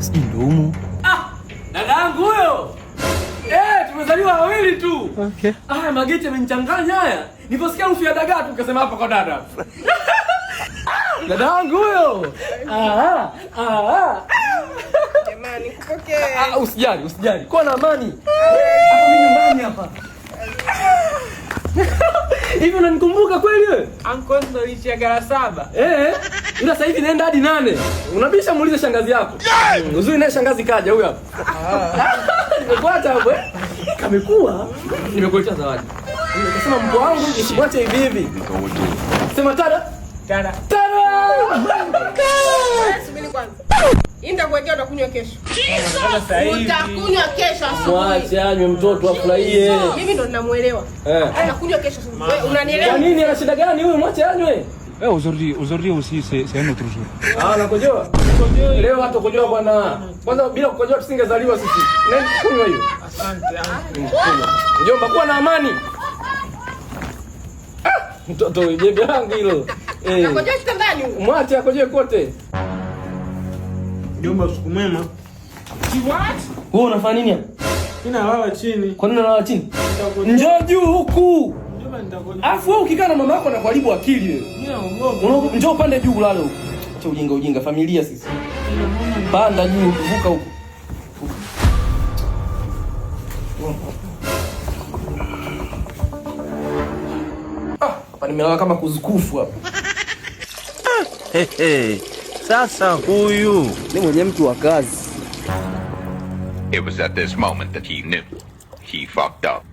Sijui ndo humu. Dada yangu huyo. Tumezaliwa wawili tu. Okay. Mageti yamenichanganya haya. Niliposikia harufu ya dagaa tu nikasema hapa kwa dada. Dada yangu huyo. Jamani, kupokea. Usijali. Kwa na amani. Hapa mimi nyumbani hapa. Hivi unanikumbuka kweli wewe? Uncle ndo licha gara 7. Ila sasa hivi naenda hadi 8. Unabisha muulize shangazi yako. Uzuri naye shangazi kaja huyu hapa. Nimekuacha hapo Kamekuwa. Nimekuletea zawadi. Nikasema mko wangu nisimwache hivi hivi. Sema tada. Subiri kwanza. Nitakuwekea utakunywa kesho. Utakunywa kesho asubuhi. Mwache anywe mtoto afurahie. Mimi ndo ninamuelewa. Anakunywa kesho asubuhi. Wewe unanielewa? Kwa nini ana shida gani huyu? Mwache anywe. Aujourd'hui aussi c'est un autre jour. Nakojoa. Leo hata kujoa bwana. Kwanza bila kukojoa tusingezaliwa sisi. Nani kunywa hiyo? Asante. Mjomba kuwa na amani. Mtoto jembe langu hilo. Nakojoa kitandani huko. Mwache akojoe kote. Mjomba usiku mwema. What? Wewe unafanya nini hapa? Mimi nalala chini. Kwa nini unalala chini? Njoo juu huku. Mjomba nitakojoa. Alafu wewe ukikaa na mama yako anakuharibu akili wewe. Mimi naogopa. Njoo pande juu ulale huko. Acha ujinga familia sisi. Panda juu vuka huko. Hapa nimelala kama kuzukufu hapa. Sasa huyu ni mwenye mtu wa kazi. It was at this moment that he knew he fucked up.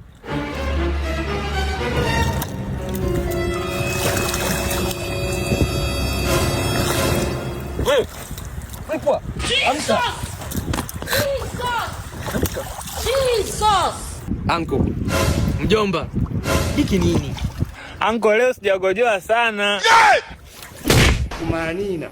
Wewe, amka. Jesus! Anko. Mjomba. Hiki nini? Uncle leo sijakojoa sana. Kumanina.